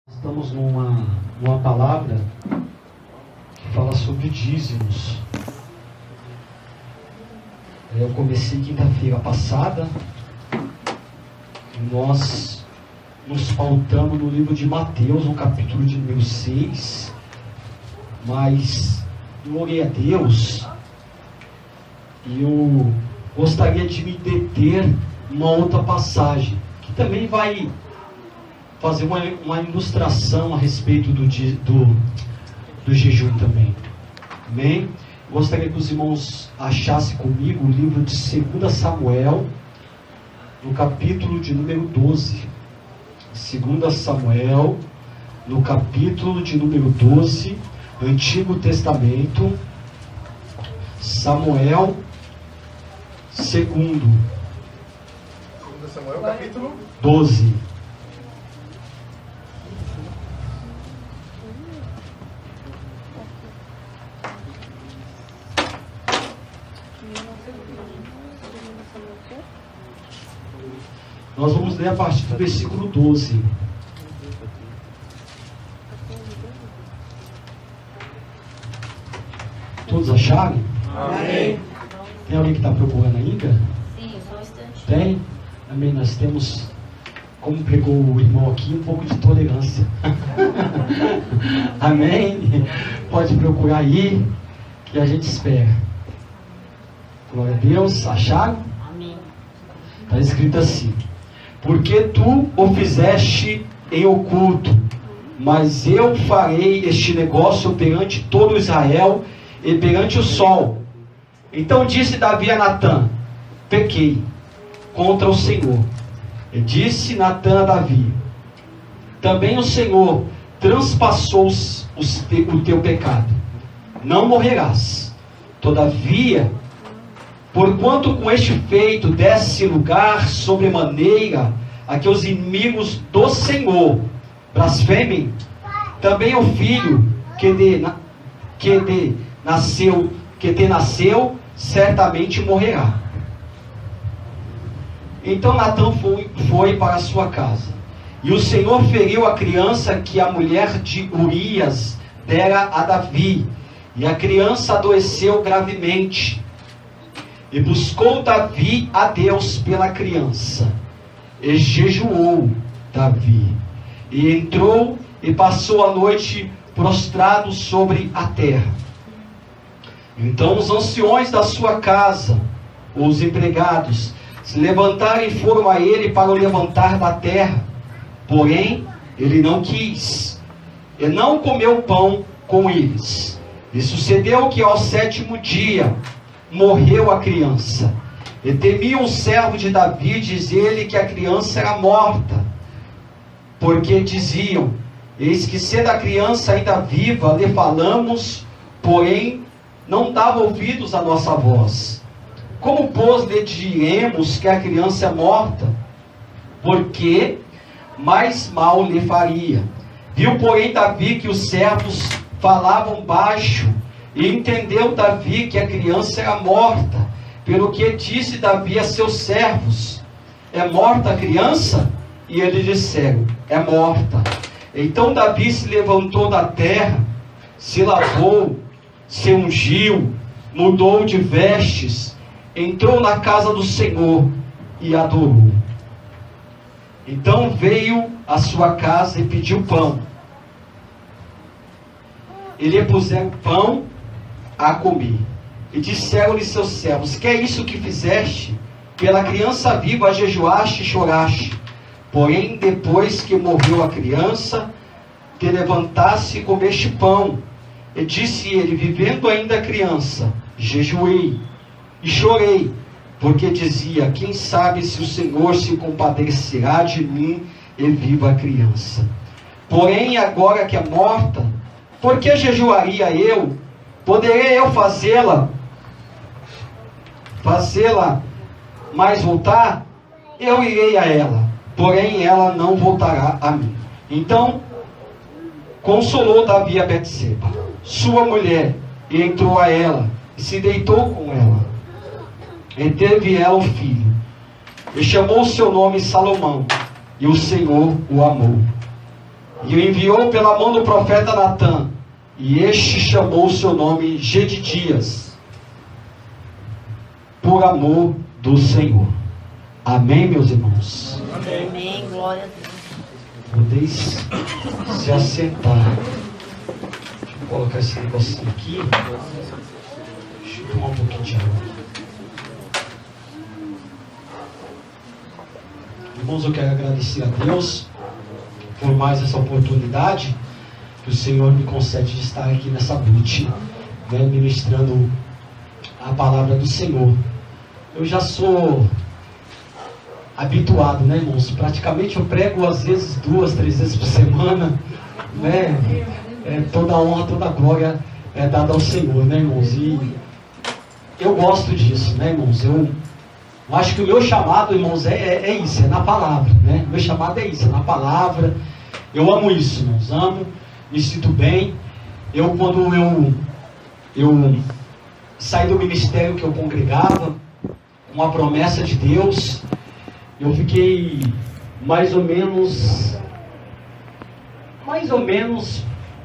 Estamos numa palavra que fala sobre dízimos. Eu comecei quinta-feira passada e nós nos pautamos no livro de Mateus, no capítulo de número 6, mas glória a Deus, e eu gostaria de me deter em uma outra passagem, que também vai fazer uma ilustração a respeito do jejum também. Amém? Gostaria que os irmãos achassem comigo o livro de 2 Samuel, no capítulo de número 12. 2 Samuel, no capítulo de número 12, Antigo Testamento, Samuel 2. 2 Samuel, capítulo 12. Nós vamos ler a partir do versículo 12. Todos acharam? Amém. Tem alguém que está procurando ainda? Sim, só um instante. Tem? Amém. Nós temos, como pregou o irmão aqui, um pouco de tolerância. Amém? Pode procurar aí, que a gente espera. Glória a Deus. Acharam? Amém. Está escrito assim: porque tu o fizeste em oculto, mas eu farei este negócio perante todo Israel e perante o sol. Então disse Davi a Natã: pequei contra o Senhor. E disse Natã a Davi: também o Senhor transpassou o teu pecado, não morrerás. Todavia, porquanto com este feito desse lugar sobremaneira a que os inimigos do Senhor blasfemem, também o filho que te nasceu certamente morrerá. Então Natã foi para a sua casa, e o Senhor feriu a criança que a mulher de Urias dera a Davi, e a criança adoeceu gravemente. E buscou Davi a Deus pela criança, e jejuou Davi, e entrou e passou a noite prostrado sobre a terra. Então os anciões da sua casa, os empregados, se levantaram e foram a ele para o levantar da terra. Porém, ele não quis, e não comeu pão com eles. E sucedeu que ao 7º dia morreu a criança. E temia o servo de Davi dizer-lhe que a criança era morta, porque diziam: eis que sendo a criança ainda viva, lhe falamos, porém não dava ouvidos à nossa voz. Como, pois, lhe diremos que a criança é morta? Porque mais mal lhe faria. Viu, porém, Davi que os servos falavam baixo, e entendeu Davi que a criança era morta, pelo que disse Davi a seus servos: é morta a criança? E eles disseram: é morta. Então Davi se levantou da terra, se lavou, se ungiu, mudou de vestes, entrou na casa do Senhor e adorou. Então veio à sua casa e pediu pão. E lhe puseram pão a comer. E disseram-lhe seus servos: que é isso que fizeste? Pela criança viva jejuaste e choraste. Porém, depois que morreu a criança, te levantaste e comeste pão. E disse ele: vivendo ainda a criança, jejuei e chorei, porque dizia: quem sabe se o Senhor se compadecerá de mim e viva a criança. Porém, agora que é morta, por que jejuaria eu? Poderei eu fazê-la mais voltar? Eu irei a ela, porém ela não voltará a mim. Então consolou Davi a Betseba, sua mulher, e entrou a ela, e se deitou com ela. E teve ela um filho, e chamou o seu nome Salomão, e o Senhor o amou. E o enviou pela mão do profeta Natã. E este chamou o seu nome Gedidias, por amor do Senhor. Amém, meus irmãos? Amém, glória a Deus. Podeis se assentar. Deixa eu colocar esse negocinho aqui. Deixa eu tomar um pouquinho de água. Irmãos, eu quero agradecer a Deus por mais essa oportunidade que o Senhor me concede de estar aqui nessa noite, né, ministrando a palavra do Senhor. Eu já sou habituado, né, irmãos? Praticamente eu prego às vezes 2, 3 vezes por semana, né? Toda a honra, toda a glória é dada ao Senhor, né, irmãos? E eu gosto disso, né, irmãos? Eu acho que o meu chamado, irmãos, é isso, é na palavra, né? Meu chamado é isso, é na palavra. Eu amo isso, irmãos, amo, me sinto bem. Quando eu saí do ministério que eu congregava, com a promessa de Deus, eu fiquei mais ou menos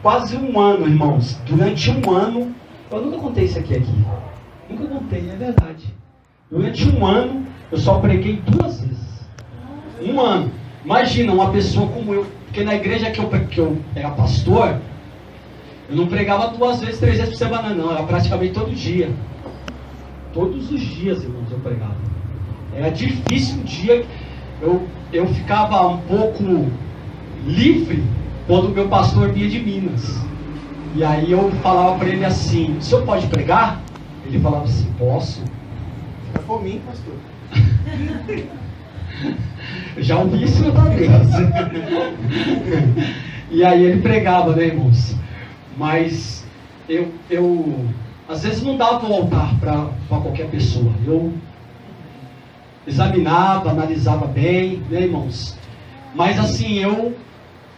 quase um ano, irmãos. Durante um ano, eu nunca contei isso aqui. Nunca contei, é verdade. Durante um ano, eu só preguei 2 vezes. Um ano. Imagina, uma pessoa como eu, porque na igreja que eu era pastor, eu não pregava 2 vezes, 3 vezes por semana, não. Era praticamente todo dia. Todos os dias, irmãos, eu pregava. Era difícil um dia, eu ficava um pouco livre quando o meu pastor vinha de Minas. E aí eu falava para ele assim: o senhor pode pregar? Ele falava assim: posso. Fica por mim, pastor. Já ouvi isso outra vez. E aí ele pregava, né, irmãos? Mas eu às vezes não dava o altar para qualquer pessoa. Eu examinava, analisava bem, né, irmãos? Mas assim, eu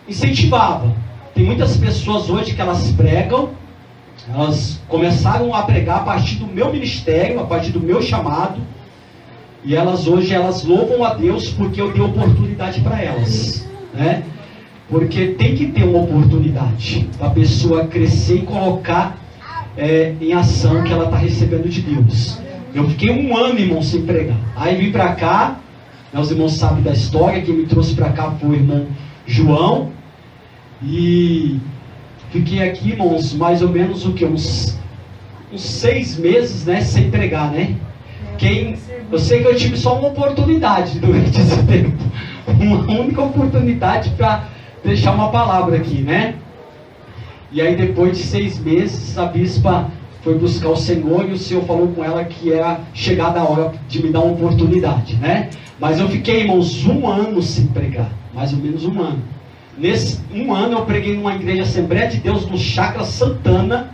incentivava. Tem muitas pessoas hoje que elas pregam, elas começaram a pregar a partir do meu ministério, a partir do meu chamado, e hoje elas louvam a Deus porque eu dei oportunidade para elas, né? Porque tem que ter uma oportunidade para a pessoa crescer e colocar em ação o que ela está recebendo de Deus. Eu fiquei um ano, irmão, sem pregar. Aí vim para cá, né, os irmãos sabem da história, quem me trouxe para cá foi o irmão João. E fiquei aqui, irmãos, mais ou menos uns 6 meses, né, sem pregar, né? Eu sei que eu tive só uma oportunidade durante esse tempo. Uma única oportunidade para deixar uma palavra aqui, né? E aí depois de 6 meses, a bispa foi buscar o Senhor e o Senhor falou com ela que era chegada a hora de me dar uma oportunidade, né? Mas eu fiquei, irmãos, 1 ano sem pregar, mais ou menos 1 ano. Nesse 1 ano eu preguei numa igreja Assembleia de Deus no Chácara Santana,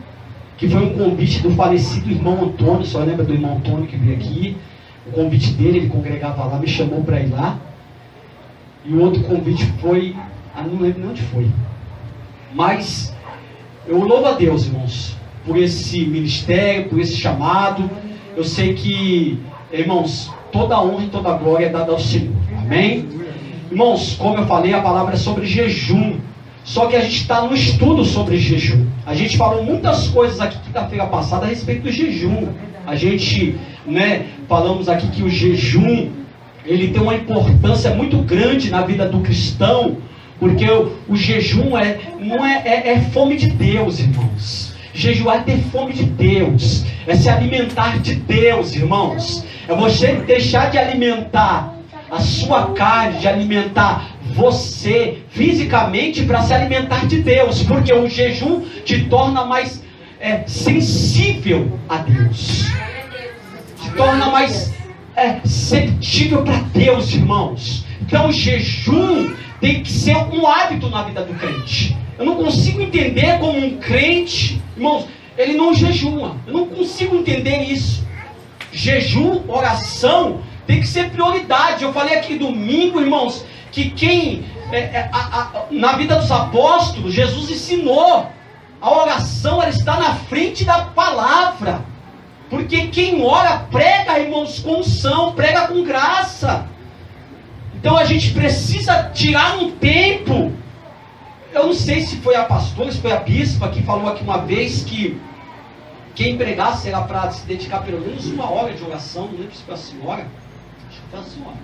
que foi um convite do falecido irmão Antônio. Só lembra do irmão Antônio que veio aqui? O convite dele, ele congregava lá, me chamou para ir lá. E o outro convite foi, não lembro nem onde foi. Mas eu louvo a Deus, irmãos, por esse ministério, por esse chamado. Eu sei que, irmãos, toda a honra e toda a glória é dada ao Senhor. Amém? Irmãos, como eu falei, a palavra é sobre jejum. Só que a gente está no estudo sobre jejum. A gente falou muitas coisas aqui quinta-feira passada a respeito do jejum. A gente, né, falamos aqui que o jejum, ele tem uma importância muito grande na vida do cristão, porque o jejum não é fome de Deus, irmãos. Jejuar é ter fome de Deus, é se alimentar de Deus, irmãos. É você deixar de alimentar a sua carne, de alimentar você fisicamente para se alimentar de Deus, porque o jejum te torna mais sensível a Deus, te torna mais receptível para Deus, irmãos. Então o jejum tem que ser um hábito na vida do crente. Eu não consigo entender como um crente, irmãos, ele não jejua. Eu não consigo entender isso. Jejum, oração, tem que ser prioridade. Eu falei aqui domingo, irmãos, que na vida dos apóstolos, Jesus ensinou, a oração ela está na frente da palavra. Porque quem ora, prega, irmãos, com unção, prega com graça. Então a gente precisa tirar um tempo Eu não sei se foi a pastora, se foi a bispa que falou aqui uma vez que quem pregasse era para se dedicar pelo menos 1 hora de oração. Não lembro se foi a senhora. Acho que foi a senhora.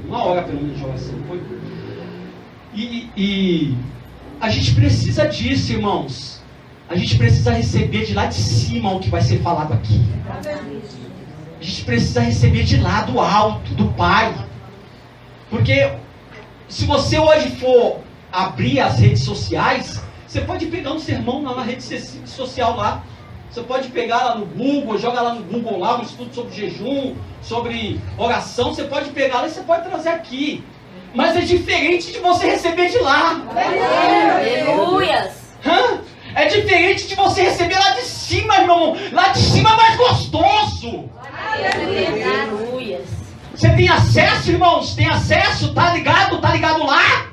1 hora pelo menos de oração. Foi. E a gente precisa disso, irmãos. A gente precisa receber de lá de cima o que vai ser falado aqui. A gente precisa receber de lá do alto, do Pai. Porque se você hoje for abrir as redes sociais, você pode pegar um sermão lá na rede social lá. Você pode pegar lá no Google, joga lá no Google lá, um estudo sobre jejum, sobre oração, você pode pegar lá e você pode trazer aqui. Mas é diferente de você receber de lá. Aleluias! É diferente de você receber lá de cima, irmão. Lá de cima é mais gostoso. Aleluias! Você tem acesso, irmãos? Tem acesso? Tá ligado? Tá ligado lá?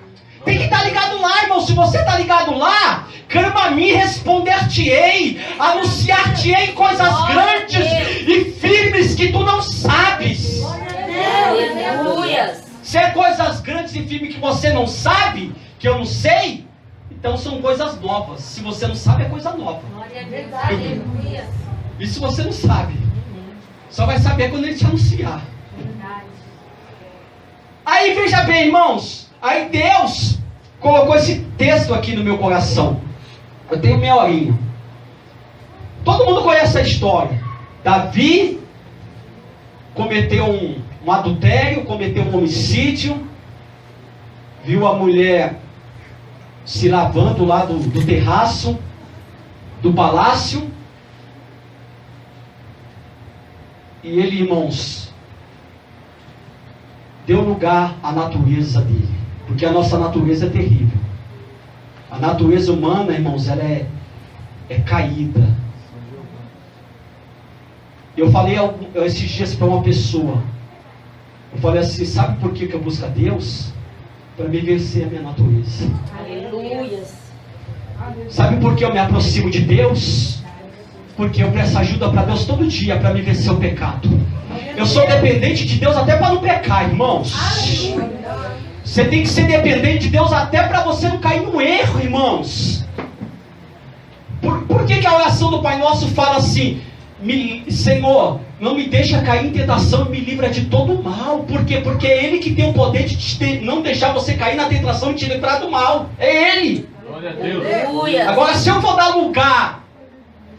Tem que estar ligado lá, irmão. Se você está ligado lá, clama a mim, responder-te-ei, anunciar-te-ei coisas grandes e firmes que tu não sabes. Aleluias! Se é coisas grandes e firmes que você não sabe, que eu não sei, então são coisas novas. Se você não sabe, é coisa nova. Aleluia! E se você não sabe, só vai saber quando ele te anunciar. Aí veja bem, irmãos. Aí Deus colocou esse texto aqui no meu coração. Eu tenho meia horinha. Todo mundo conhece a história. Davi cometeu um adultério, cometeu um homicídio, viu a mulher se lavando lá do terraço do palácio, e ele, irmãos, deu lugar à natureza dele, porque a nossa natureza é terrível. A natureza humana, irmãos, ela é caída. Eu falei esses dias para uma pessoa, eu falei assim, sabe por que eu busco a Deus? Para me vencer a minha natureza. Aleluias! Sabe por que eu me aproximo de Deus? Porque eu peço ajuda para Deus todo dia para me vencer o pecado. Eu sou dependente de Deus até para não pecar, irmãos. Você tem que ser dependente de Deus até para você não cair no erro, irmãos. Por que a oração do Pai Nosso fala assim, Senhor, não me deixa cair em tentação e me livra de todo o mal? Por quê? Porque é Ele que tem o poder de não deixar você cair na tentação e te livrar do mal. É Ele. Glória a Deus. Aleluia! Agora, se eu for dar lugar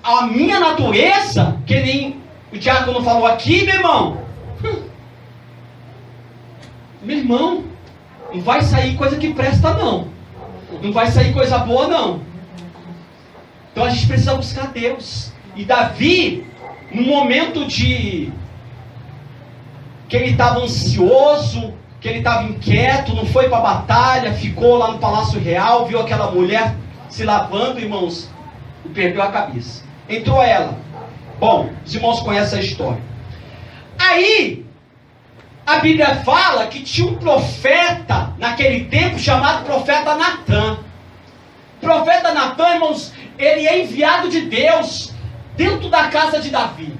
à minha natureza, que nem o diácono falou aqui, meu irmão, não vai sair coisa que presta, não. Não vai sair coisa boa, não. Então a gente precisa buscar Deus. E Davi, no momento que ele estava ansioso, que ele estava inquieto, não foi para a batalha, ficou lá no Palácio Real, viu aquela mulher se lavando, irmãos, e perdeu a cabeça. Entrou ela. Bom, os irmãos conhecem a história. Aí, a Bíblia fala que tinha um profeta naquele tempo chamado profeta Natã. Profeta Natã, irmãos, ele é enviado de Deus dentro da casa de Davi.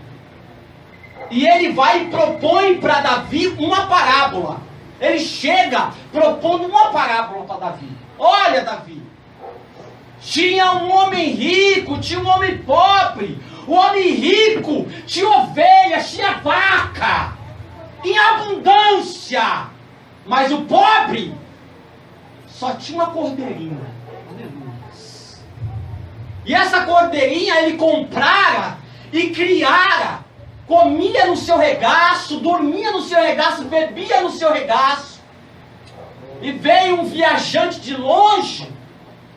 E ele vai e propõe para Davi uma parábola. Ele chega propondo uma parábola para Davi. Olha, Davi, tinha um homem rico, tinha um homem pobre. O homem rico tinha ovelhas, tinha vaca, em abundância. Mas o pobre só tinha uma cordeirinha. E essa cordeirinha ele comprara e criara. Comia no seu regaço, dormia no seu regaço, bebia no seu regaço. E veio um viajante de longe,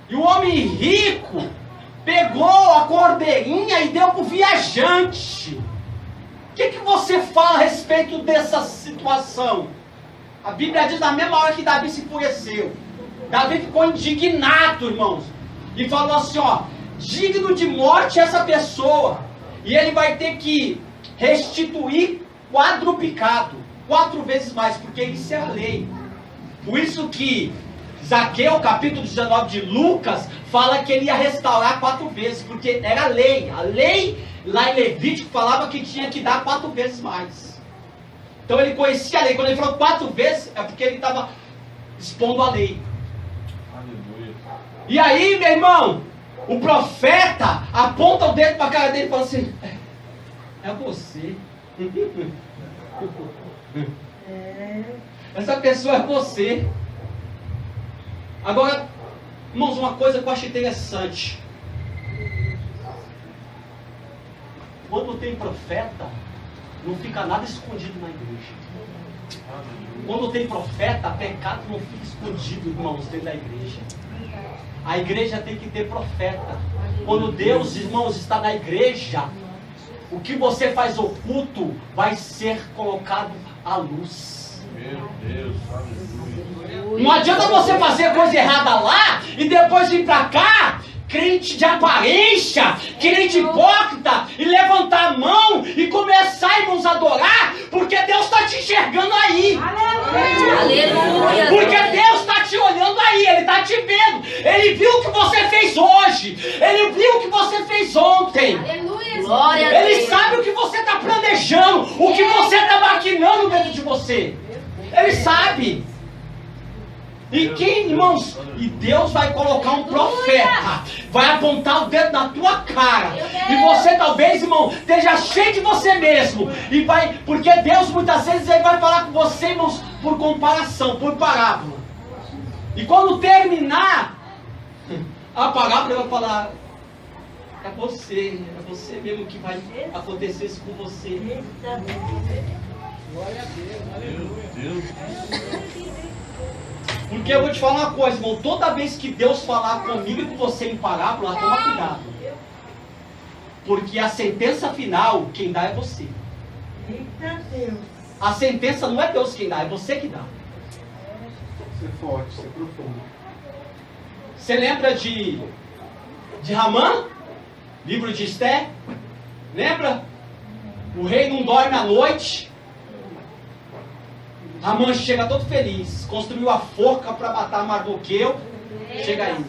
e o homem rico pegou a cordeirinha e deu para o viajante. O que você fala a respeito dessa situação? A Bíblia diz na mesma hora que Davi se enfureceu. Davi ficou indignado, irmãos. E falou assim, digno de morte essa pessoa. E ele vai ter que restituir quadruplicado, 4 vezes mais, porque isso é a lei. Por isso que Zaqueu, capítulo 19 de Lucas, fala que ele ia restaurar 4 vezes, porque era a lei. A lei lá em Levítico falava que tinha que dar 4 vezes mais. Então ele conhecia a lei. Quando ele falou 4 vezes, é porque ele estava expondo a lei. Aleluia. E aí, meu irmão, o profeta aponta o dedo para a cara dele e fala assim: é você. Essa pessoa é você. Agora, irmãos, uma coisa que eu acho interessante. Quando tem profeta, não fica nada escondido na igreja. Quando tem profeta, pecado não fica escondido, irmãos, dentro da igreja. A igreja tem que ter profeta. Quando Deus, irmãos, está na igreja, o que você faz oculto vai ser colocado à luz. Meu Deus, aleluia. Não adianta você fazer coisa errada lá e depois vir para cá, crente de aparência, crente hipócrita, e levantar a mão e começar, irmãos, a adorar, porque Deus está te enxergando aí. Aleluia. Porque Deus está te olhando aí, Ele está te vendo. Ele viu o que você fez hoje, Ele viu o que você fez ontem. Glória a Ele Deus. sabe o que você está planejando, o que você está maquinando dentro de você. Ele sabe. E quem, irmãos? E Deus vai colocar um profeta, vai apontar o dedo na tua cara. E você talvez, irmão, esteja cheio de você mesmo. E vai, porque Deus muitas vezes Ele vai falar com você, irmãos, por comparação, por parábola. E quando terminar a parábola, Ele vai falar: é você mesmo que vai acontecer isso com você. Glória a Deus, aleluia. Meu Deus. Porque eu vou te falar uma coisa, irmão. Toda vez que Deus falar comigo e com você em parábola, toma cuidado. Porque a sentença final, quem dá é você. Eita Deus. A sentença não é Deus quem dá, é você que dá. Ser forte, ser profundo. Você lembra de Ramã? Livro de Esté? Lembra? O rei não dorme à noite. Ramã chega todo feliz. Construiu a forca para matar Mardoqueu. Chega aí.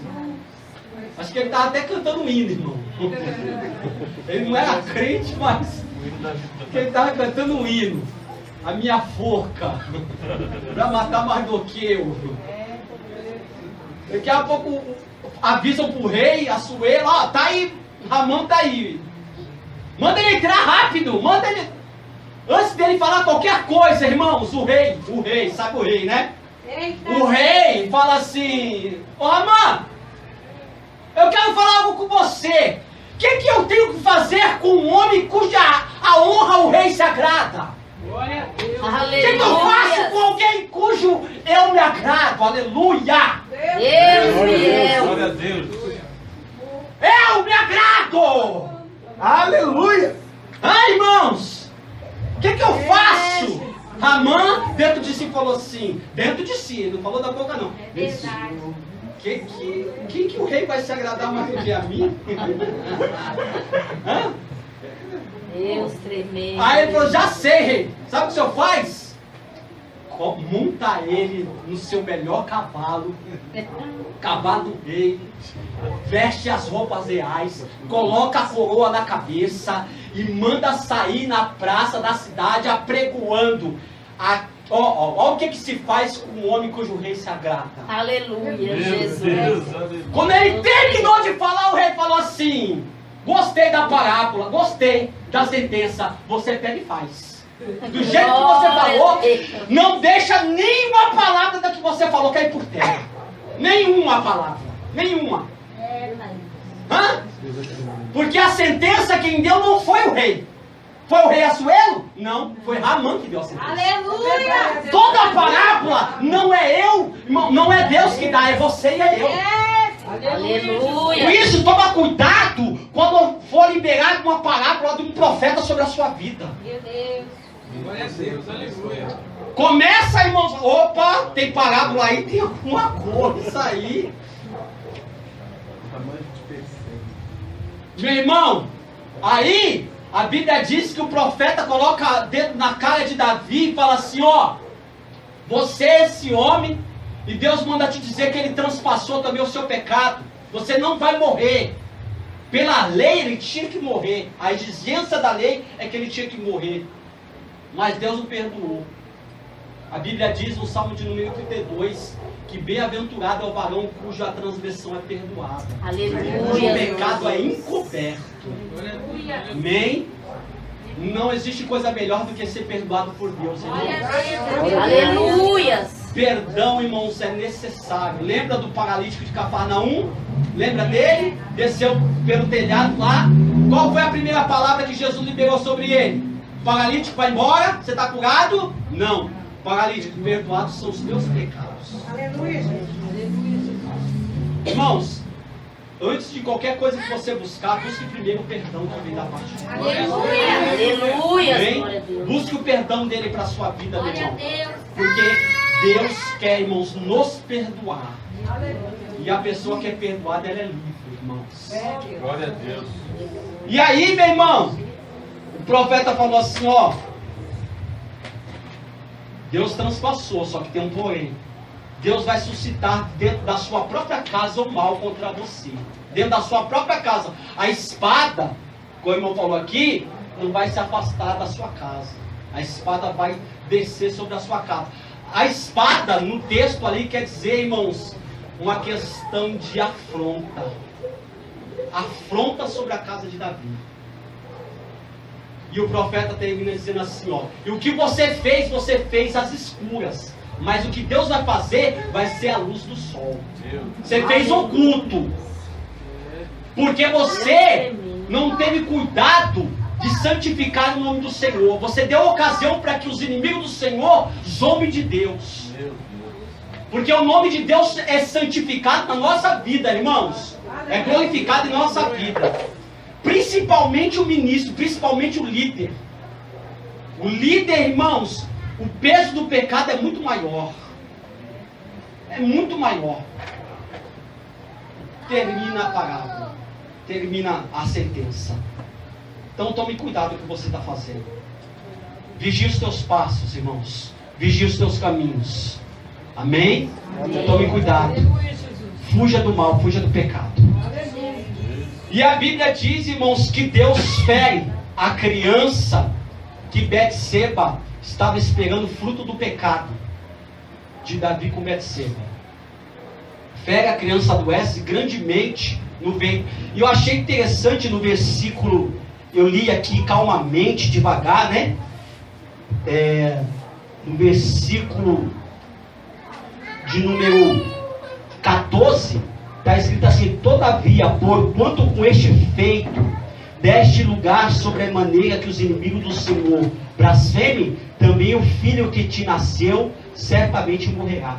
Acho que ele estava até cantando um hino, irmão. Ele não era crente, mas ele estava cantando um hino. A minha forca para matar Mardoqueu. Daqui a pouco avisam pro rei, Assuero: ó, tá aí, Ramã tá aí. Manda ele entrar rápido, manda ele. Antes dele falar qualquer coisa, irmãos, o rei, sabe o rei, né? O rei fala assim: ô Ramã, eu quero falar algo com você. O que eu tenho que fazer com um homem cuja a honra o rei se agrada? Glória a Deus. O que eu faço com alguém cujo eu me agrado? Aleluia! Deus fiel. Glória a Deus. Eu me agrado! Aleluia. Ah, irmãos! O que eu faço? Ramã, dentro de si, falou assim, dentro de si, ele não falou da boca não. Verdade. Quem que o rei vai se agradar mais do que a mim? Hã? Deus tremendo. Aí ele falou: já sei, rei. Sabe o que o senhor faz? Monta ele no seu melhor cavalo, cavalo do rei, veste as roupas reais, coloca a coroa na cabeça e manda sair na praça da cidade apregoando. Olha o que se faz com um homem cujo rei se agrada. Aleluia, Meu Jesus. Deus, aleluia. Quando ele terminou de falar, o rei falou assim: gostei da parábola, gostei da sentença, você pega e faz. Do jeito que você falou, não deixa nenhuma palavra da que você falou cair por terra. Nenhuma palavra, nenhuma. Hã? Porque a sentença quem deu não foi o rei. Foi o rei Assuero? Não, foi Ramã que deu a sentença. Aleluia. Toda a parábola não é eu, não é Deus que dá, é você e é eu. Por Aleluia. isso, toma cuidado quando for liberar uma parábola de um profeta sobre a sua vida. Meu Deus. Glória a Deus, aleluia. Começa, irmãos. Opa, tem parábola aí, tem alguma coisa aí. Tamanho de percebe. Meu irmão, aí a Bíblia diz que o profeta coloca dedo na cara de Davi e fala assim: ó, você é esse homem, e Deus manda te dizer que ele transpassou também o seu pecado. Você não vai morrer. Pela lei ele tinha que morrer. A exigência da lei é que ele tinha que morrer. Mas Deus o perdoou. A Bíblia diz no Salmo de número 32 que bem-aventurado é o varão cuja transgressão é perdoada. Aleluia. Cujo pecado é encoberto. Amém? Não existe coisa melhor do que ser perdoado por Deus, irmãos. Aleluia. Perdão, irmãos, é necessário. Lembra do paralítico de Cafarnaum? Lembra dele? Desceu pelo telhado lá. Qual foi a primeira palavra que Jesus liberou sobre ele? O paralítico vai embora? Você está curado? Não. Paralítico, perdoados são os teus pecados. Aleluia, gente. Irmãos, antes de qualquer coisa que você buscar, busque primeiro o perdão que vem da parte de Deus. Aleluia. Glória a Amém? Deus. Busque o perdão dele para a sua vida, meu Glória a irmão. Deus. Porque Deus quer, irmãos, nos perdoar. E a pessoa que é perdoada, ela é livre, irmãos. Glória a Deus. E aí, meu irmão, o profeta falou assim, ó. Deus transpassou, só que tem um porém. Deus vai suscitar dentro da sua própria casa o mal contra você. Dentro da sua própria casa. A espada, como o irmão falou aqui, não vai se afastar da sua casa. A espada vai descer sobre a sua casa. A espada, no texto ali, quer dizer, irmãos, uma questão de afronta. Afronta sobre a casa de Davi. E o profeta termina dizendo assim, ó. E o que você fez às escuras. Mas o que Deus vai fazer, vai ser a luz do sol. Você fez oculto. Porque você não teve cuidado de santificar o nome do Senhor. Você deu ocasião para que os inimigos do Senhor zombem de Deus. Porque o nome de Deus é santificado na nossa vida, irmãos. É glorificado em nossa vida. Principalmente o ministro, principalmente o líder. O líder, irmãos, o peso do pecado é muito maior. É muito maior. Termina a parábola. Termina a sentença. Então tome cuidado com o que você está fazendo. Vigie os teus passos, irmãos. Vigie os teus caminhos. Amém? Tome cuidado. Fuja do mal, fuja do pecado. E a Bíblia diz, irmãos, que Deus fere a criança que Betseba estava esperando o fruto do pecado de Davi com Betseba. Fere a criança, adoece grandemente no ventre. E eu achei interessante no versículo, eu li aqui calmamente, devagar, né? No versículo de número 14, está escrito assim: todavia, porquanto com este feito deste lugar sobre a maneira que os inimigos do Senhor blasfemem, também o filho que te nasceu certamente morrerá.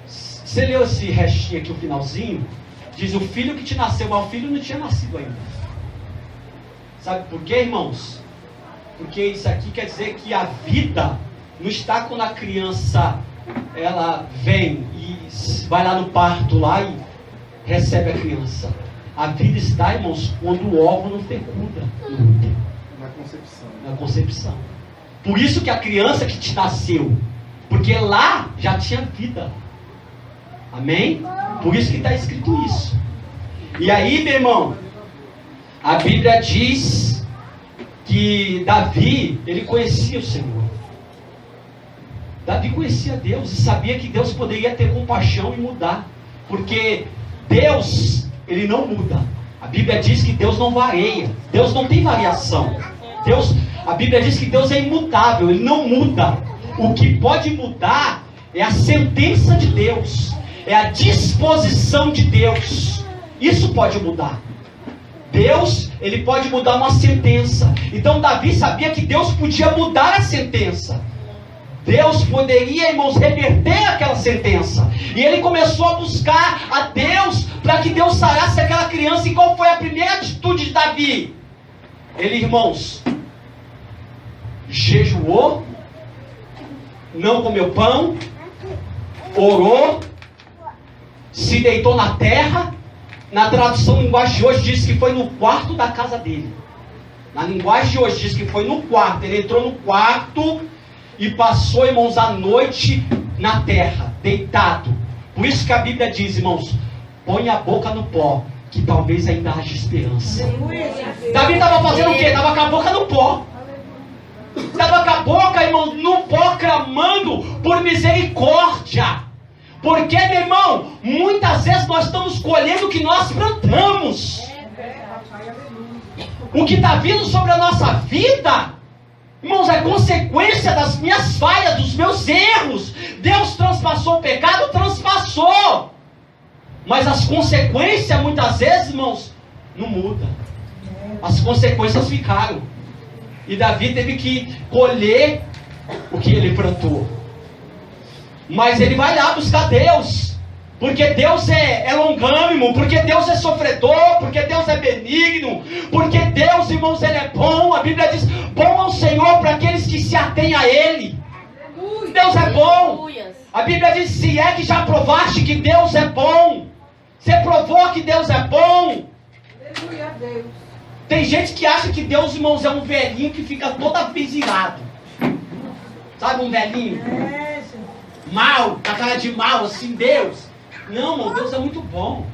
Você leu esse restinho aqui, o finalzinho? Diz o filho que te nasceu, mas o filho não tinha nascido ainda. Sabe por quê, irmãos? Porque isso aqui quer dizer que a vida não está quando a criança ela vem e vai lá no parto lá e recebe a criança. A vida está, irmãos, quando o óvulo fecunda no útero. Na concepção. Por isso que a criança que te nasceu, porque lá já tinha vida. Amém? Por isso que está escrito isso. E aí, meu irmão, a Bíblia diz que Davi, ele conhecia o Senhor. Davi conhecia Deus e sabia que Deus poderia ter compaixão e mudar. Porque Deus, ele não muda. A Bíblia diz que Deus não varia. Deus não tem variação. A Bíblia diz que Deus é imutável, ele não muda. O que pode mudar é a sentença de Deus. É a disposição de Deus. Isso pode mudar. Deus, ele pode mudar uma sentença. Então Davi sabia que Deus podia mudar a sentença. Deus poderia, irmãos, reverter aquela sentença. E ele começou a buscar a Deus para que Deus sarasse aquela criança. E qual foi a primeira atitude de Davi? Ele, irmãos, jejuou, não comeu pão, orou, se deitou na terra. Na tradução linguagem de hoje diz que foi no quarto da casa dele. Na linguagem de hoje diz que foi no quarto. Ele entrou no quarto e passou, irmãos, a noite na terra, deitado. Por isso que a Bíblia diz, irmãos, põe a boca no pó, que talvez ainda haja esperança. Davi estava fazendo o quê? Estava com a boca no pó. Estava com a boca, irmão, no pó, clamando por misericórdia. Porque, meu irmão, muitas vezes nós estamos colhendo o que nós plantamos. O que está vindo sobre a nossa vida, irmãos, é consequência das minhas falhas, dos meus erros. Deus transpassou o pecado, transpassou. Mas as consequências, muitas vezes, irmãos, não mudam. As consequências ficaram. E Davi teve que colher o que ele plantou. Mas ele vai lá buscar Deus. Porque Deus é longânimo, porque Deus é sofredor, porque Deus é benigno, porque Deus, irmãos, Ele é bom. A Bíblia diz, bom é o Senhor para aqueles que se atêm a Ele. Deus é bom. A Bíblia diz, se é que já provaste que Deus é bom. Você provou que Deus é bom. Aleluia a Deus. Tem gente que acha que Deus, irmãos, é um velhinho que fica toda vez irado. Sabe um velhinho? É, Senhor. Mal, com a cara de mal, assim, Deus. Não, irmão, Deus é muito bom.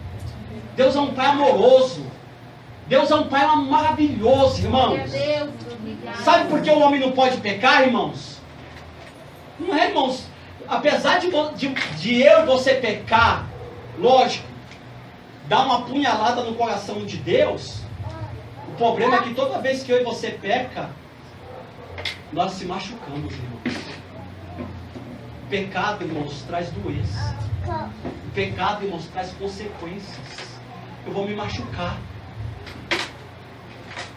Deus é um Pai amoroso. Deus é um Pai maravilhoso, irmãos. Sabe por que o homem não pode pecar, irmãos? Não é, irmãos. Apesar de eu e você pecar, lógico, dar uma punhalada no coração de Deus, o problema é que toda vez que eu e você peca, nós se machucamos, irmãos. O pecado, irmãos, traz doença. O pecado, irmãos, traz consequências. Eu vou me machucar.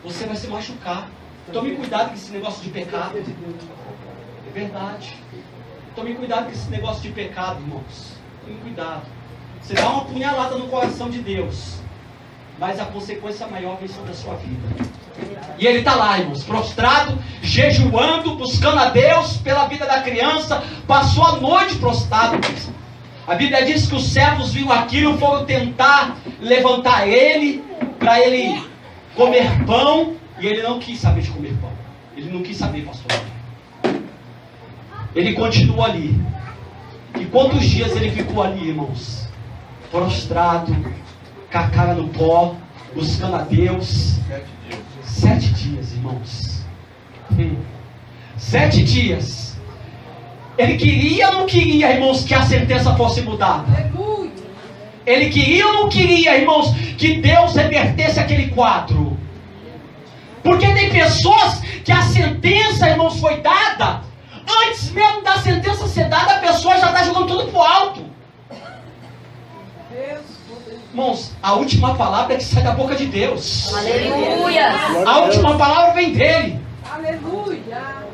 Você vai se machucar. Tome cuidado com esse negócio de pecado. É verdade. Tome cuidado com esse negócio de pecado, irmãos. Tome cuidado. Você dá uma punhalada no coração de Deus, mas a consequência maior vem sobre a sua vida. E ele está lá, irmãos, prostrado, jejuando, buscando a Deus pela vida da criança. Passou a noite prostrado. A Bíblia diz que os servos viram aquilo, foram tentar levantar ele, para ele comer pão, e ele não quis saber de comer pão. Ele não quis saber, pastor. Ele continuou ali. E quantos dias ele ficou ali, irmãos? Prostrado, com a cara no pó, buscando a Deus. 7 dias, irmãos. 7 dias. Ele queria ou não queria, irmãos, que a sentença fosse mudada? Ele queria ou não queria, irmãos, que Deus revertesse aquele quadro? Porque tem pessoas que a sentença, irmãos, foi dada. Antes mesmo da sentença ser dada, a pessoa já está jogando tudo pro alto. Irmãos, a última palavra é que sai da boca de Deus. Aleluia. A última palavra vem dele. Aleluia.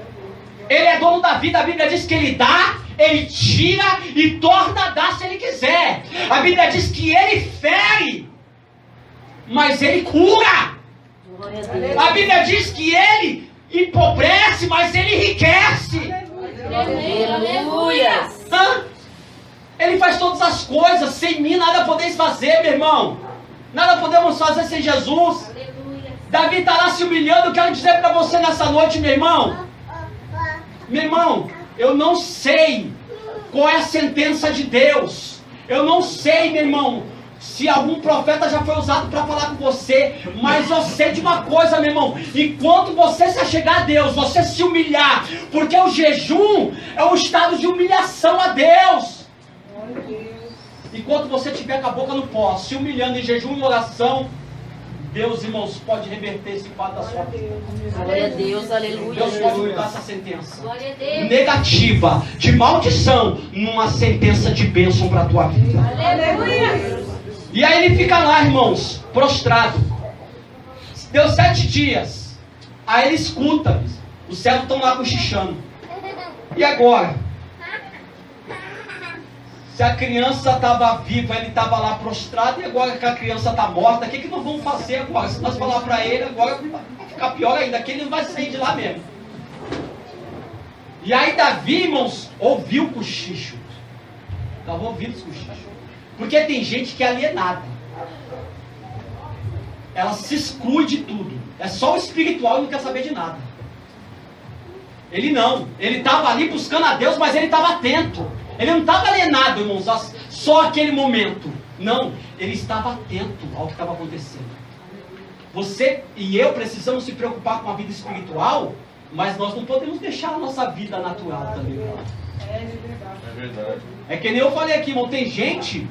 Ele é dono da vida. A Bíblia diz que ele dá, ele tira e torna a dar se ele quiser. A Bíblia diz que ele fere, mas ele cura. A Bíblia diz que ele empobrece, mas ele enriquece. Aleluia. Ele faz todas as coisas. Sem mim nada podeis fazer, meu irmão. Nada podemos fazer sem Jesus. Davi está lá se humilhando. Eu quero dizer para você nessa noite, meu irmão. Meu irmão, eu não sei qual é a sentença de Deus. Eu não sei, meu irmão, se algum profeta já foi usado para falar com você. Mas eu sei de uma coisa, meu irmão. Enquanto você se achegar a Deus, você se humilhar. Porque o jejum é um estado de humilhação a Deus. Enquanto você estiver com a boca no pó, se humilhando em jejum e oração, Deus, irmãos, pode reverter esse quadro da sua vida. Glória a Deus, aleluia. Deus pode mudar essa sentença Glória a Deus. negativa, de maldição, numa sentença de bênção para a tua vida. Aleluia. E aí ele fica lá, irmãos, prostrado. Deu 7 dias. Aí ele escuta. Os servos estão lá cochichando. E agora? Se a criança estava viva, ele estava lá prostrado, e agora que a criança está morta, o que nós vamos fazer agora? Se nós falar para ele, agora vai ficar pior ainda, que ele não vai sair de lá mesmo. E aí Davi, irmãos, ouviu o cochicho. Estava ouvindo os cochichos. Porque tem gente que é alienada. Ela se exclui de tudo. É só o espiritual e não quer saber de nada. Ele não. Ele estava ali buscando a Deus, mas ele estava atento. Ele não estava alienado, irmãos, só aquele momento. Não, ele estava atento ao que estava acontecendo. Você e eu precisamos se preocupar com a vida espiritual Mas nós não podemos deixar a nossa vida natural também. É verdade. É verdade. É que nem eu falei aqui, irmão, tem gente,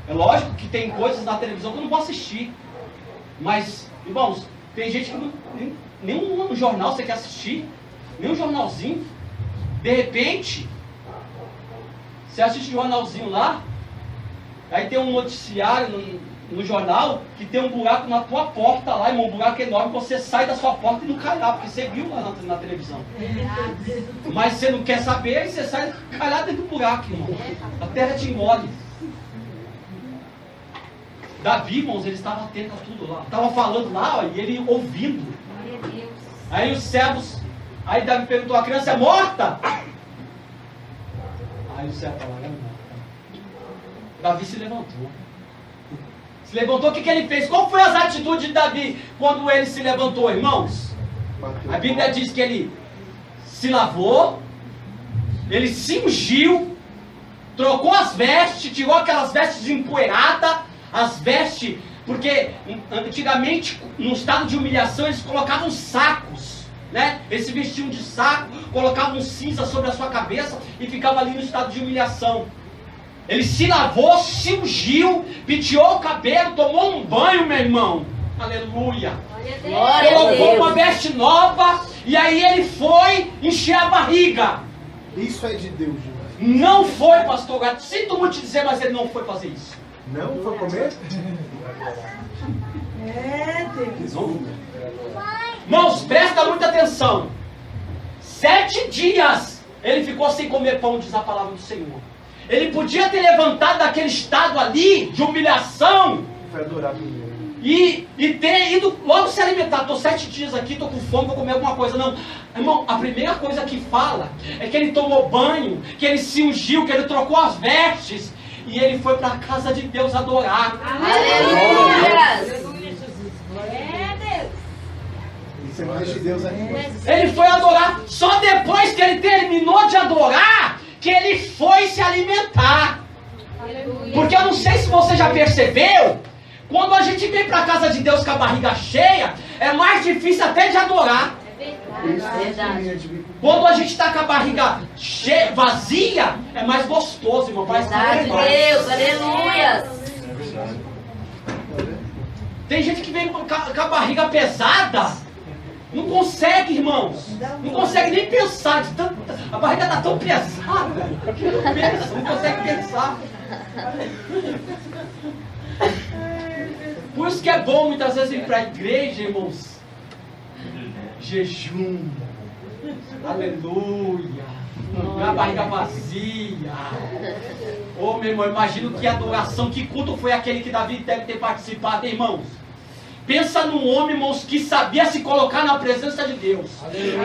é lógico que tem coisas na televisão que eu não vou assistir. Mas, irmãos, tem gente que nenhum jornal você quer assistir, nenhum jornalzinho. De repente, você assiste um jornalzinho lá, aí tem um noticiário no jornal que tem um buraco na tua porta lá, irmão, um buraco enorme, você sai da sua porta e não cai lá, porque você viu lá na televisão. Mas você não quer saber, aí você sai e cai lá dentro do buraco, irmão. A terra te engole. Davi, irmãos, ele estava atento a tudo lá. Estava falando lá, ó, e ele ouvindo. Aí os servos, aí Davi perguntou, a criança é morta? Aí o servo falou, é morta. Davi se levantou. Se levantou, o que ele fez? Qual foi as atitudes de Davi quando ele se levantou, irmãos? A Bíblia diz que ele se lavou, ele se ungiu, trocou as vestes, tirou aquelas vestes empoeiradas, as vestes, porque antigamente, no estado de humilhação, eles colocavam sacos, né? Eles se vestiam de saco, colocavam cinza sobre a sua cabeça e ficava ali no estado de humilhação. Ele se lavou, se ungiu, penteou o cabelo, tomou um banho, meu irmão. Aleluia. Colocou uma veste nova e aí ele foi encher a barriga. Isso é de Deus, Jesus. Não foi, pastor Gato. Sinto muito te dizer, mas ele não foi fazer isso. Não foi comer? É Deus. Irmãos, presta muita atenção. 7 dias ele ficou sem comer pão, diz a palavra do Senhor. Ele podia ter levantado daquele estado ali de humilhação Foi adorar primeiro. e ter ido logo se alimentar. Estou 7 dias aqui, estou com fome, vou comer alguma coisa. Não, irmão, a primeira coisa que fala é que ele tomou banho, que ele se ungiu, que ele trocou as vestes e ele foi para a casa de Deus adorar. Aleluia. Isso é mais de Deus ainda. Ele foi adorar. Só depois que ele terminou de adorar que ele foi se alimentar. Porque eu não sei se você já percebeu, quando a gente vem para a casa de Deus com a barriga cheia, é mais difícil até de adorar. Quando a gente está com a barriga cheia, vazia, é mais gostoso, irmão. Verdade, Deus, aleluia. Tem gente que vem com a barriga pesada, não consegue, irmãos. Não consegue nem pensar. A barriga está tão pesada que não pensa, não consegue pensar. Por isso que é bom muitas vezes ir para a igreja, irmãos. Jejum. Aleluia. A barriga vazia. Ô, meu irmão, imagino que adoração, que culto foi aquele que Davi deve ter participado, irmãos. Pensa num homem, irmãos, que sabia se colocar na presença de Deus.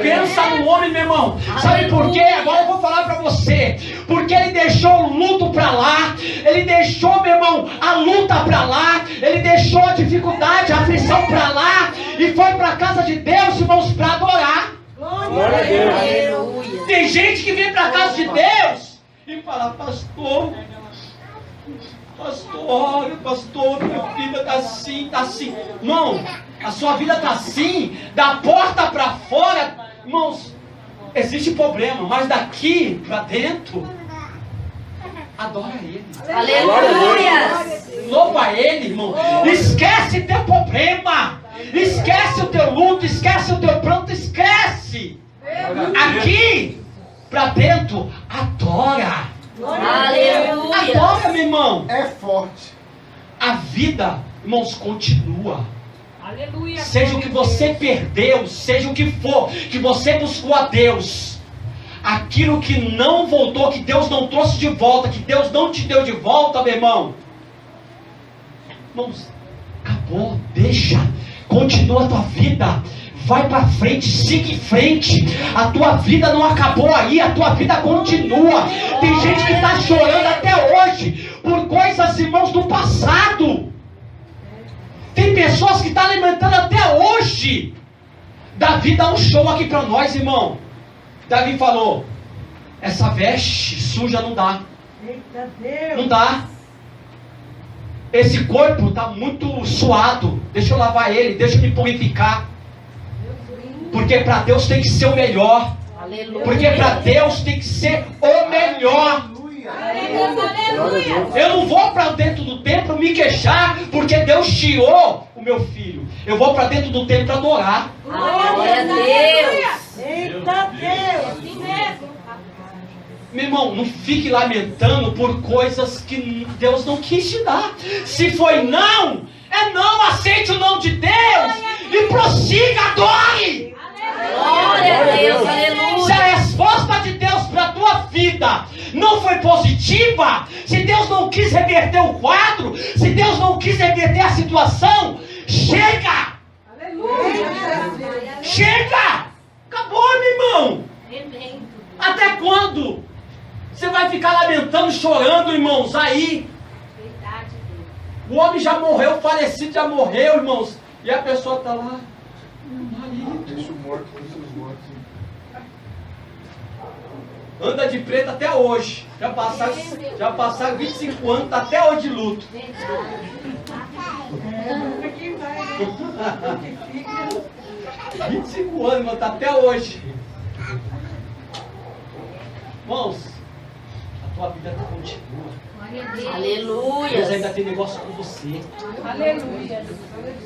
Pensa num homem, meu irmão. Sabe por quê? Agora eu vou falar para você. Porque ele deixou o luto para lá. Ele deixou, meu irmão, a luta para lá. Ele deixou a dificuldade, a aflição para lá. E foi para a casa de Deus, irmãos, para adorar. Glória a Deus. Aleluia. Tem gente que vem para a casa de Deus e fala, pastor, minha vida está assim, tá assim. Irmão, a sua vida está assim, da porta para fora, irmãos, existe problema, mas daqui para dentro, adora Ele. Aleluia. Louva Ele, irmão. Esquece teu problema, esquece o teu luto, esquece o teu pranto, esquece. Aqui para dentro, adora. Aleluia. Adora, meu irmão. É forte. A vida, irmãos, continua. Aleluia. Seja o que você perdeu, seja o que for, que você buscou a Deus, aquilo que não voltou, que Deus não trouxe de volta, que Deus não te deu de volta, meu irmão. Irmãos, acabou, deixa, continua a tua vida. Vai para frente, siga em frente. A tua vida não acabou aí, a tua vida continua. Tem gente que está chorando até hoje por coisas, irmãos, do passado. Tem pessoas que estão alimentando até hoje. Davi dá um show aqui para nós, irmão. Davi falou, essa veste suja não dá. Eita Deus. Não dá. Esse corpo está muito suado. Deixa eu lavar ele, deixa eu me purificar. Porque para Deus tem que ser o melhor. Aleluia. Porque para Deus tem que ser o melhor. Eu não vou para dentro do templo me queixar porque Deus tirou o meu filho. Eu vou para dentro do templo adorar. Glória a Deus. Eita Deus. Meu irmão, não fique lamentando por coisas que Deus não quis te dar. Se foi não, é não. Aceite o não de Deus e prossiga, adore. Glória a Deus. Se Aleluia. a resposta de Deus para a tua vida não foi positiva, se Deus não quis reverter o quadro, se Deus não quis reverter a situação, chega! Chega! Acabou, meu irmão! Até quando? Você vai ficar lamentando, chorando, irmãos, aí? O homem já morreu, o falecido já morreu, irmãos, e a pessoa está lá, meu marido. Deixa o morto com seus mortos. Anda de preto até hoje. Já passaram 25 anos, está até hoje de luto. Aqui vai. 25 anos, irmão, está até hoje. Irmãos, a tua vida continua. Deus Aleluia. ainda tem negócio com você. Aleluia.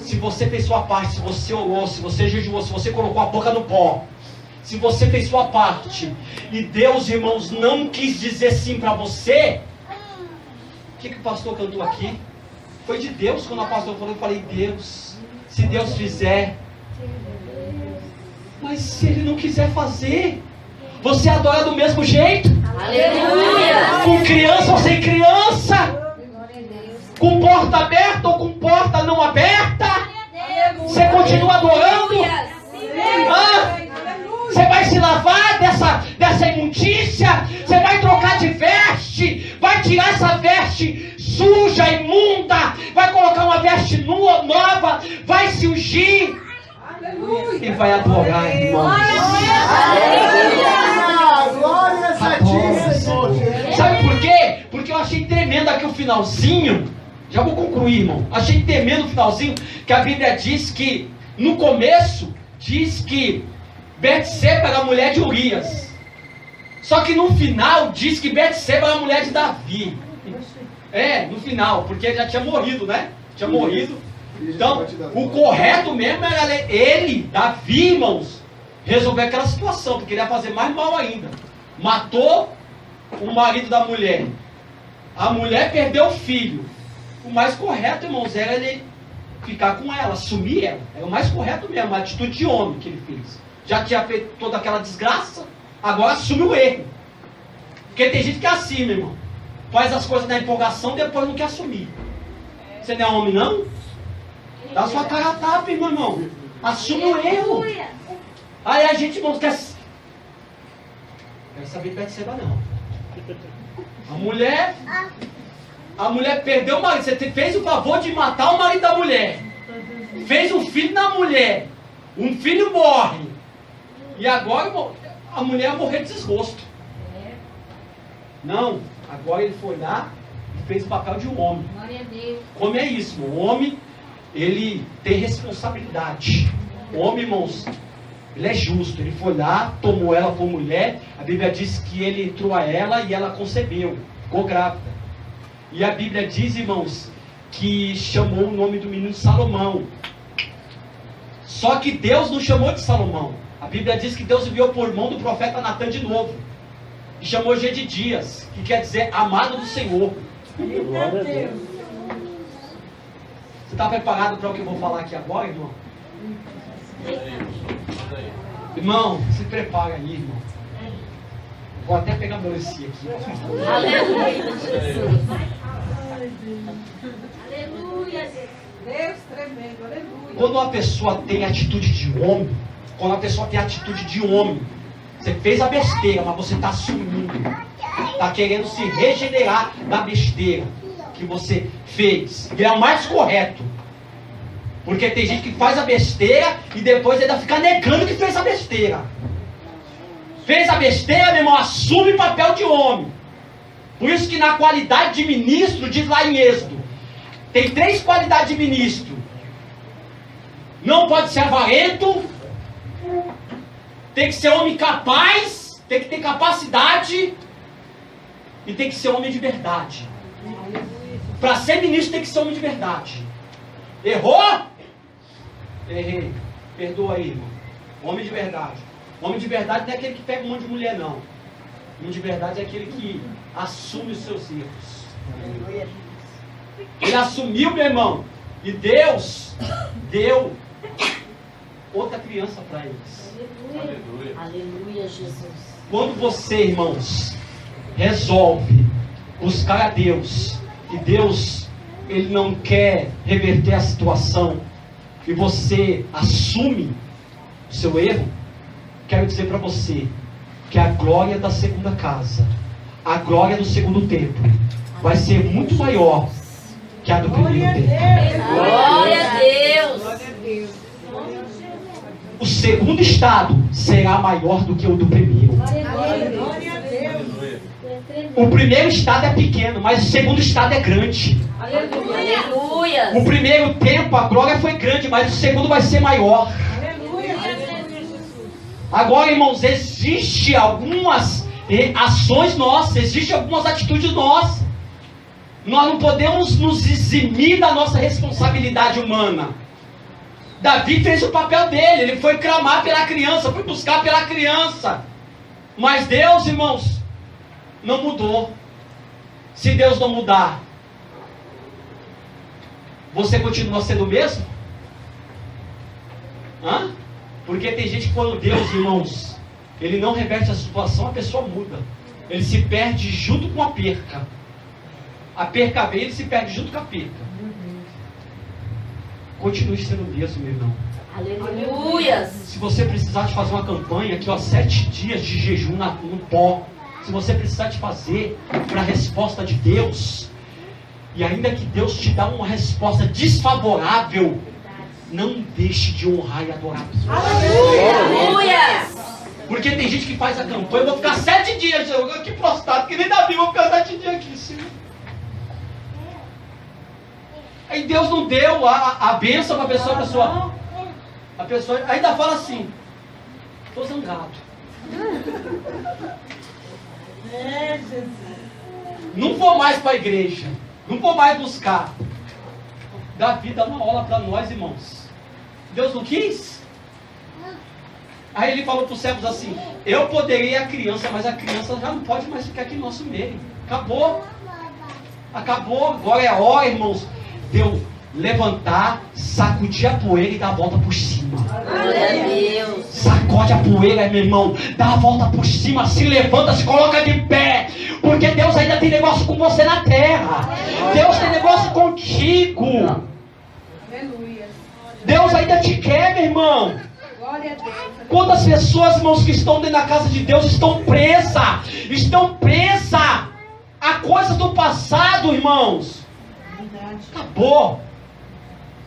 Se você fez sua parte, se você orou, se você jejuou, se você colocou a boca no pó, se você fez sua parte e Deus, irmãos, não quis dizer sim para você, o que o pastor cantou aqui? Foi de Deus. Quando a pastora falou, eu falei, Deus, se Deus fizer, mas se Ele não quiser fazer, você adora do mesmo jeito? Aleluia. Com criança ou sem criança? Com porta aberta ou com porta não aberta? Você continua adorando? Hã? Você vai se lavar dessa imundícia? Você vai trocar de veste? Vai tirar essa veste suja, imunda? Vai colocar uma veste nova? Vai se ungir? E vai adorar, irmão. Glória a ti, Senhor. Sabe por quê? Porque eu achei tremendo aqui o finalzinho. Já vou concluir, irmão. Achei tremendo o finalzinho, que a Bíblia diz que, no começo, diz que Betseba era a mulher de Urias. Só que no final diz que Betseba era a mulher de Davi. No final, porque já tinha morrido, né? Tinha morrido. Então, o correto mesmo era ele, Davi, irmãos, resolver aquela situação, porque ele ia fazer mais mal ainda. Matou o marido da mulher. A mulher perdeu o filho. O mais correto, irmãos, era ele ficar com ela, assumir ela. Era o mais correto mesmo, a atitude de homem que ele fez. Já tinha feito toda aquela desgraça, agora assume o erro. Porque tem gente que é assim, meu irmão. Faz as coisas na empolgação, depois não quer assumir. Você não é homem, não? Dá sua cara a tapa, irmão. Assume o erro. Aí a gente, irmãos, quer saber de Betseba, não. A mulher perdeu o marido. Você fez o favor de matar o marido da mulher. Fez um filho na mulher. Um filho morre. E agora, irmão, a mulher ia morrer de desgosto. Não. Agora ele foi lá e fez o papel de um homem. Como é isso, irmão? O homem, ele tem responsabilidade. O homem, irmãos, ele é justo. Ele foi lá, tomou ela por mulher. A Bíblia diz que ele entrou a ela e ela concebeu. Ficou grávida. E a Bíblia diz, irmãos, que chamou o nome do menino Salomão. Só que Deus não chamou de Salomão. A Bíblia diz que Deus enviou por mão do profeta Natan de novo. E chamou Gedidias, que quer dizer amado do Senhor. Glória a Deus. Você está preparado para o que eu vou falar aqui agora, irmão? Irmão, se prepara aí, irmão. Vou até pegar meu Luci aqui. Aleluia, Jesus. Aleluia. Deus tremendo. Aleluia. Quando uma pessoa tem atitude de homem, você fez a besteira, mas você está assumindo. Está querendo se regenerar da besteira que você fez. E é o mais correto. Porque tem gente que faz a besteira e depois ainda fica negando que fez a besteira. Fez a besteira, meu irmão, assume o papel de homem. Por isso que na qualidade de ministro, diz lá em Êxodo, tem 3 qualidades de ministro. Não pode ser avarento, Tem que ser homem capaz, tem que ter capacidade e tem que ser homem de verdade. Para ser ministro tem que ser homem de verdade. Errou? Errei. Perdoa aí, irmão. Homem de verdade. Homem de verdade não é aquele que pega um monte de mulher, não. Homem de verdade é aquele que assume os seus erros. Ele assumiu, meu irmão. E Deus deu outra criança para eles. Aleluia. Aleluia, Jesus. Quando você, irmãos, resolve buscar a Deus, e Deus, Ele não quer reverter a situação, e você assume o seu erro, quero dizer para você, que a glória da segunda casa, a glória do segundo templo, vai ser muito maior que a do primeiro templo. Glória a Deus. O segundo estado será maior do que o do primeiro. O primeiro estado é pequeno, mas o segundo estado é grande. Aleluia. O primeiro tempo a glória foi grande, mas o segundo vai ser maior. Agora, irmãos, existe algumas ações nossas, existem algumas atitudes nossas. Nós não podemos nos eximir da nossa responsabilidade humana. Davi fez o papel dele, ele foi clamar pela criança, foi buscar pela criança. Mas Deus, irmãos, não mudou. Se Deus não mudar, você continua sendo o mesmo? Hã? Porque tem gente que quando Deus, irmãos, Ele não reverte a situação, a pessoa muda. Ele se perde junto com a perca. A perca vem, ele se perde junto com a perca. Continue sendo o mesmo, meu irmão. Aleluia. Se você precisar de fazer uma campanha aqui, ó, 7 dias de jejum no pó. Se você precisar de fazer para a resposta de Deus, e ainda que Deus te dá uma resposta desfavorável, não deixe de honrar e adorar. Aleluia. Porque tem gente que faz a campanha, eu vou ficar 7 dias, que prostrado, que nem Davi, eu vou ficar 7 dias aqui, Senhor. Aí Deus não deu a bênção para a pessoa ainda fala assim, estou zangado. Não vou mais para a igreja, não vou mais buscar. Davi dá uma aula para nós, irmãos. Deus não quis? Aí ele falou para os servos assim, eu poderia a criança, mas a criança já não pode mais ficar aqui no nosso meio. Acabou. Agora é a hora, irmãos, de eu levantar, sacudir a poeira e dar a volta por cima. Glória a Deus. Sacode a poeira, meu irmão, dá a volta por cima, se levanta, se coloca de pé, porque Deus ainda tem negócio com você na terra. Deus tem negócio contigo. Deus ainda te quer, meu irmão. Quantas pessoas, irmãos, que estão dentro da casa de Deus estão presas a coisas do passado, irmãos. Acabou.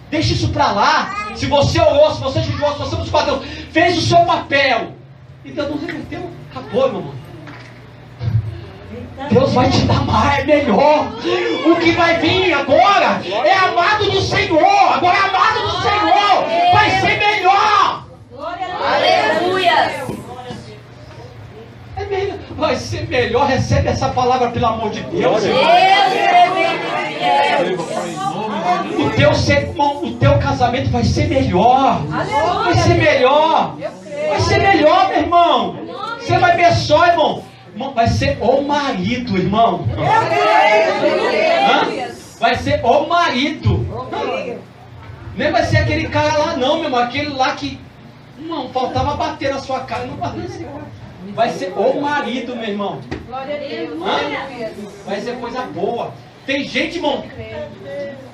Deixa isso pra lá. Se você orou, se você jejuou, se você buscou a Deus, fez o seu papel e Deus não reverteu, acabou, meu irmão. Deus vai te dar mais, melhor. O que vai vir agora é amado do Senhor. Agora é amado do Senhor. Vai ser melhor. Aleluia. É melhor. Vai ser melhor. Recebe essa palavra, pelo amor de Deus. O teu casamento vai ser melhor. Vai ser melhor. Vai ser melhor, meu irmão. Você vai ver só, irmão. Vai ser o marido, irmão. Vai ser o marido. Nem vai ser aquele cara lá não, meu irmão. Aquele lá que não faltava bater na sua cara. Não bateu. Vai ser o marido, meu irmão. Vai ser coisa boa. Tem gente, irmão,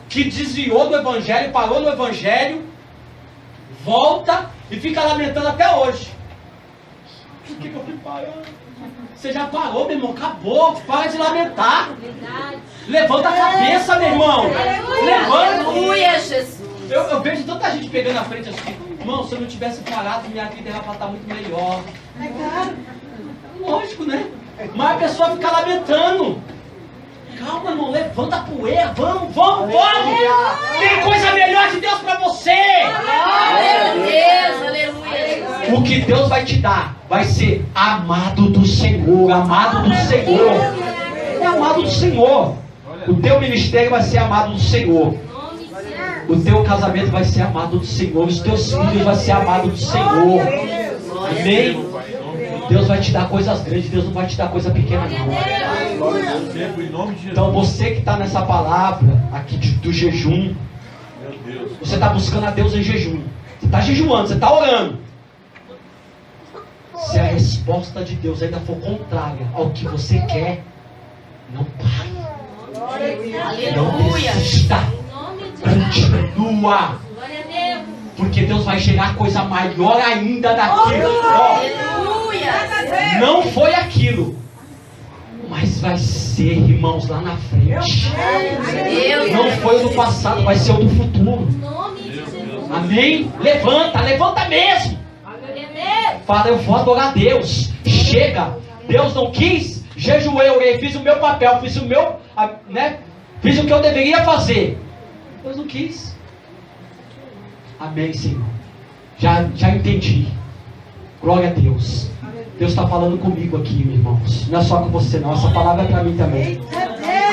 que desviou do evangelho, parou no evangelho, volta e fica lamentando até hoje. Por que eu fui parando? Você já parou, meu irmão, acabou, para de lamentar. Levanta a cabeça, meu irmão. Levanta. Aleluia, Jesus. Eu vejo tanta gente pegando na frente assim, irmão, se eu não tivesse parado, minha vida ia estar muito melhor. É claro. Lógico, né? Mas a pessoa fica lamentando. Calma, irmão, levanta a poeira, vamos. Tem coisa melhor de Deus pra você. Glória a Deus, aleluia. O que Deus vai te dar vai ser amado do Senhor, amado do Senhor. É amado do Senhor. O teu ministério vai ser amado do Senhor. O teu casamento vai ser amado do Senhor. Os teus filhos vão ser amados do Senhor. Amém? Deus vai te dar coisas grandes. Deus não vai te dar coisa pequena, não. Então você que está nessa palavra aqui do jejum, você está buscando a Deus em jejum. Você está jejuando, você está orando. Se a resposta de Deus ainda for contrária ao que você quer, não pare. Não desista. Continua. Porque Deus vai gerar coisa maior ainda daquilo. Ó, não foi aquilo, mas vai ser, irmãos, lá na frente. Não foi o do passado, vai ser o do futuro. Amém? Levanta mesmo. Fala, eu vou adorar a Deus. Chega. Deus não quis, jejuei, orei, fiz o meu papel, fiz o meu, né? Fiz o que eu deveria fazer. Deus não quis. Amém, Senhor. Já entendi. Glória a Deus. Deus está falando comigo aqui, meus irmãos. Não é só com você, não. Essa palavra é para mim também.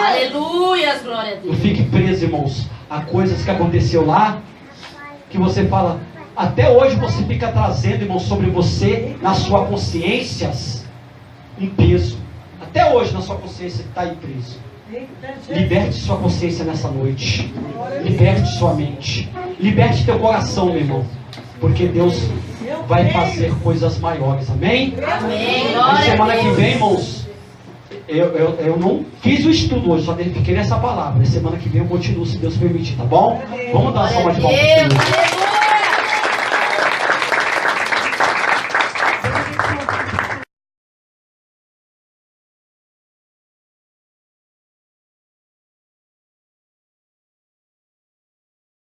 Aleluia, glória a Não Deus. fique preso, irmãos, a coisas que aconteceu lá, que você fala, até hoje você fica trazendo, irmãos, sobre você, na sua consciência, um peso. Até hoje na sua consciência está aí preso. Liberte sua consciência nessa noite. Liberte sua mente. Liberte teu coração, meu irmão. Porque Deus vai fazer coisas maiores. Amém? Amém. Na Glória semana a que Deus. vem, irmãos, eu não fiz o estudo hoje, só fiquei nessa palavra. Na semana que vem eu continuo, se Deus permitir, tá bom? Vamos dar uma salva de palmas pro Senhor.